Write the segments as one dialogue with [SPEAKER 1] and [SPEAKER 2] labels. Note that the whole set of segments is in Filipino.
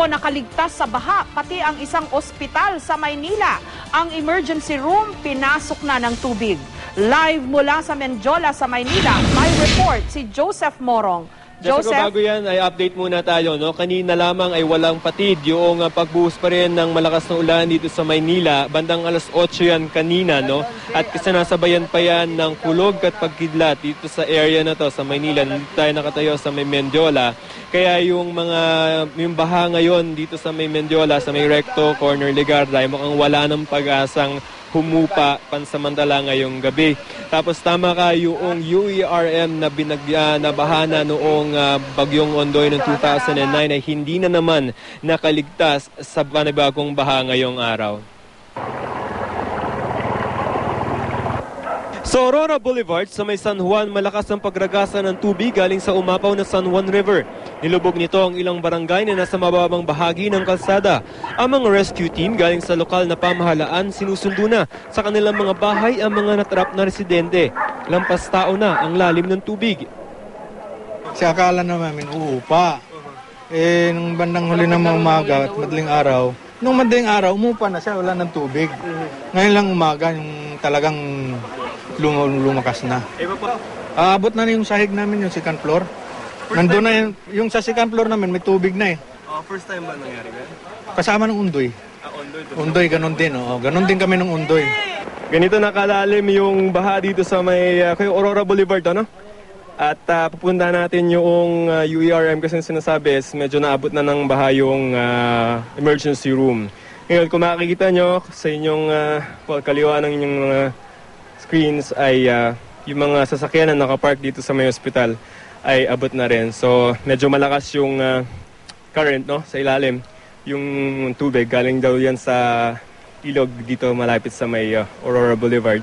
[SPEAKER 1] po nakaligtas sa baha, pati ang isang ospital sa Maynila. Ang emergency room pinasok na ng tubig. Live mula sa Mendiola sa Maynila, may report si Joseph Morong.
[SPEAKER 2] Joseph, bago yan ay update muna tayo. No? Kanina lamang ay walang patid yung pagbuhos pa rin ng malakas na ulan dito sa Maynila. Bandang alas 8 yan kanina. No? At sinasabayan pa yan ng kulog at pagkidlat dito sa area na to sa Maynila. Nandito tayo nakatayo sa may Mendiola. Kaya yung baha ngayon dito sa may Mendiola, sa may Recto, Corner Legarda, ay mukhang wala ng pag-asang humupa pansamantala ngayong gabi. Tapos tama ka, yung UERM na nabahana noong Bagyong Ondoy noong 2009 ay hindi na naman nakaligtas sa panibagong baha ngayong araw. Sa Aurora Boulevard, sa may San Juan, malakas ang pagragasa ng tubig galing sa umapaw na San Juan River. Nilubog nito ang ilang barangay na nasa mababang bahagi ng kalsada. Ang mga rescue team galing sa lokal na pamahalaan sinusundo na sa kanilang mga bahay ang mga natrap na residente. Lampas tao na ang lalim ng tubig.
[SPEAKER 3] Si akala namin uupa. Nung bandang huli ng umaga at madaling araw, umupa na siya, wala ng tubig. Ngayon lang umaga, yung talagang lumakas na. Abot na yung sahig namin, yung second floor. Nandun na yung sa second floor namin, may tubig na eh.
[SPEAKER 2] First time ba nangyari ba?
[SPEAKER 3] Kasama ng Undoy. Undoy, ganun din. Ganun din kami ng Undoy.
[SPEAKER 2] Ganito nakalalim yung baha dito sa may Aurora Boulevard, ano? At pupunta natin yung UERM kasi sinasabi medyo naabot na ng baha yung emergency room. Ngayon, kung makikita nyo sa inyong kaliwa ng inyong screens ay yung mga sasakyan na nakapark dito sa may hospital ay abot na rin. So medyo malakas yung current, no, sa ilalim. Yung tubig galing daw yan sa ilog dito malapit sa may Aurora Boulevard.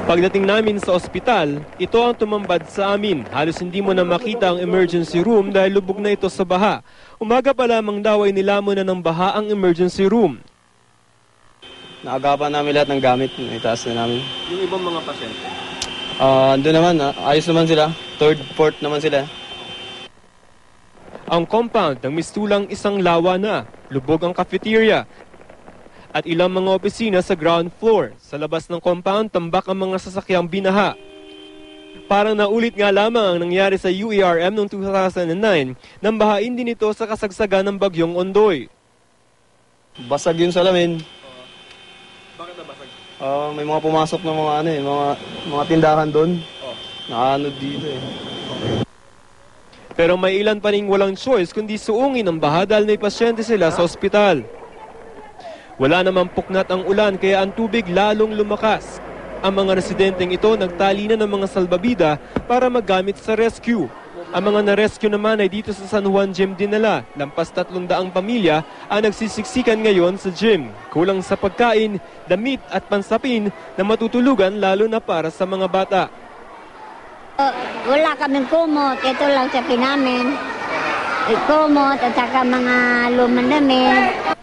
[SPEAKER 2] Pagdating namin sa ospital, ito ang tumambad sa amin. Halos hindi mo na makita ang emergency room dahil lubog na ito sa baha. Umaga pa lamang daw ay nilamon na ng baha ang emergency room.
[SPEAKER 4] Naagapan namin lahat ng gamit. Itaas na namin.
[SPEAKER 2] Yung ibang mga pasyente?
[SPEAKER 4] Doon naman, ayos naman sila. Third, fourth naman sila.
[SPEAKER 2] Ang compound ng mistulang isang lawa na. Lubog ang cafeteria. At ilang mga opisina sa ground floor. Sa labas ng compound, tambak ang mga sasakyang binaha. Parang naulit nga lamang ang nangyari sa UERM noong 2009 nang bahain din ito sa kasagsagan ng Bagyong Ondoy.
[SPEAKER 4] Basag yung salamin.
[SPEAKER 2] Bakit nabasag?
[SPEAKER 4] May mga pumasok na mga tindahan doon. Nakaanod dito eh.
[SPEAKER 2] Pero may ilan pa ring walang choice kundi suungin ang baha dahil may pasyente sila sa ospital. Wala namang puknat ang ulan kaya ang tubig lalong lumakas. Ang mga residenteng ito nagtali na ng mga salbabida para magamit sa rescue. Ang mga na-rescue naman ay dito sa San Juan Gym dinala. Lampas 300 pamilya ang nagsisiksikan ngayon sa gym. Kulang sa pagkain, damit at pansapin na matutulugan lalo na para sa mga bata.
[SPEAKER 5] Wala kaming kumot. Ito lang sa pinamin. Kumot at saka mga lumang damit.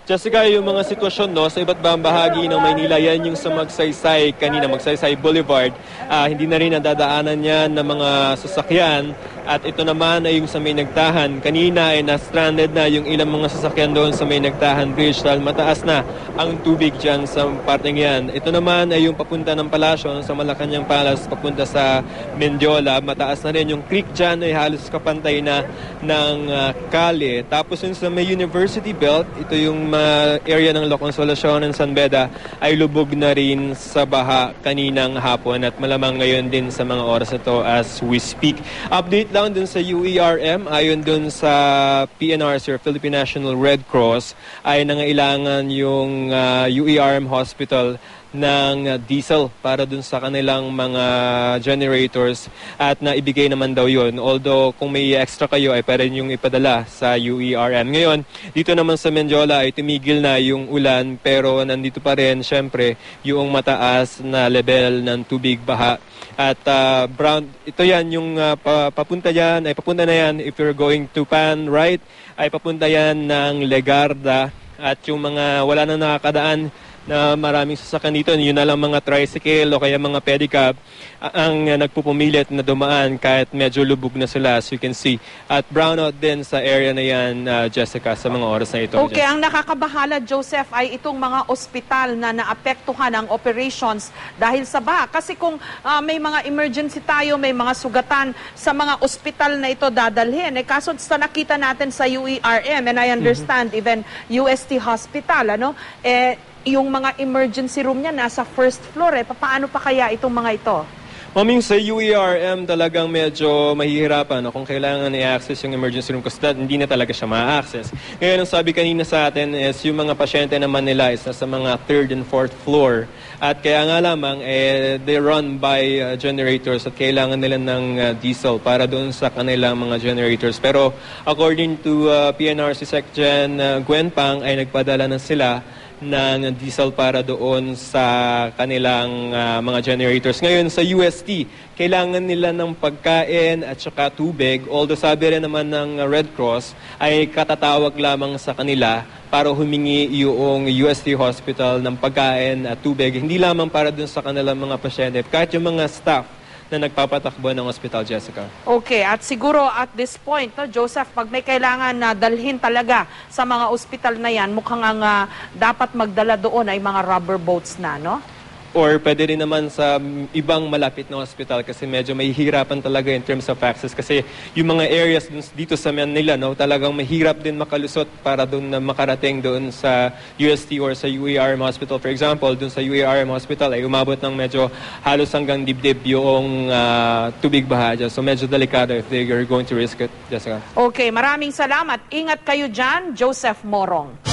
[SPEAKER 2] Jessica, yung mga sitwasyon sa iba't ibang bahagi ng Maynila, yan yung sa Magsaysay kanina, Magsaysay Boulevard. Hindi na rin nadadaanan yan ng mga sasakyan. At ito naman ay yung sa may Nagtahan. Kanina ay na-stranded na yung ilang mga sasakyan doon sa may Nagtahan Bridge dahil mataas na ang tubig dyan sa parteng yan. Ito naman ay yung papunta ng Palasyo, sa Malacanang Palace, papunta sa Mendiola. Mataas na rin yung creek dyan ay halos kapantay na ng kalye. Tapos yung sa may University Belt, ito yung area ng La Consolacion and San Beda ay lubog na rin sa baha kaninang hapon at malamang ngayon din sa mga oras ito as we speak. Update lang dun sa UERM, ayon dun sa PNRC or Philippine National Red Cross ay nangailangan yung UERM Hospital ng diesel para dun sa kanilang mga generators at naibigay naman daw yun. Although kung may extra kayo ay pwede yung ipadala sa UERM. Ngayon, dito naman sa Mendiola ay tumigil na yung ulan pero nandito pa rin syempre yung mataas na level ng tubig baha. At ito yan yung papunta na yan if you're going to Pan, right? Ay papunta yan ng Legarda at yung mga wala nang nakakadaan na maraming sasakyan dito. Yun na lang mga tricycle o kaya mga pedicab ang nagpupumilit na dumaan kahit medyo lubog na sila, as you can see. At brownout din sa area na yan, Jessica, sa mga oras na ito.
[SPEAKER 1] Okay, ang nakakabahala, Joseph, ay itong mga ospital na naapektuhan ang operations dahil sa baha. Kasi kung may mga emergency tayo, may mga sugatan sa mga ospital na ito dadalhin. Kaso sa nakita natin sa UERM, and I understand even UST Hospital, yung mga emergency room niya nasa first floor. Paano pa kaya itong mga ito?
[SPEAKER 2] Maming sa UERM talagang medyo mahihirapan kung kailangan i-access yung emergency room kasi hindi na talaga siya ma-access. Ngayon, ang sabi kanina sa atin is yung mga pasyente naman nila is nasa mga 3rd and 4th floor. At kaya nga lamang, they run by generators at kailangan nila ng diesel para doon sa kanilang mga generators. Pero according to PNRC Secretary Gwen Pang, ay nagpadala na sila ng diesel para doon sa kanilang mga generators. Ngayon sa UST, kailangan nila ng pagkain at saka tubig. Although sabi rin naman ng Red Cross ay katatawag lamang sa kanila para humingi yung UST Hospital ng pagkain at tubig. Hindi lamang para doon sa kanilang mga pasyente, kahit yung mga staff na nagpapatakbo ng hospital, Jessica.
[SPEAKER 1] Okay, at siguro at this point, Joseph, pag may kailangan na dalhin talaga sa mga ospital na yan, mukhang ang dapat magdala doon ay mga rubber boats na, no?
[SPEAKER 2] Or pwede rin naman sa ibang malapit na hospital kasi medyo mahihirapan talaga in terms of access kasi yung mga areas dito sa Manila, talagang mahirap din makalusot para doon na makarating doon sa UST or sa UERM Hospital. For example, doon sa UERM Hospital ay umabot ng medyo halos hanggang dibdib yung tubig baha dyan. So medyo delikado if they are going to risk it, Jessica.
[SPEAKER 1] Okay, maraming salamat. Ingat kayo dyan, Joseph Morong.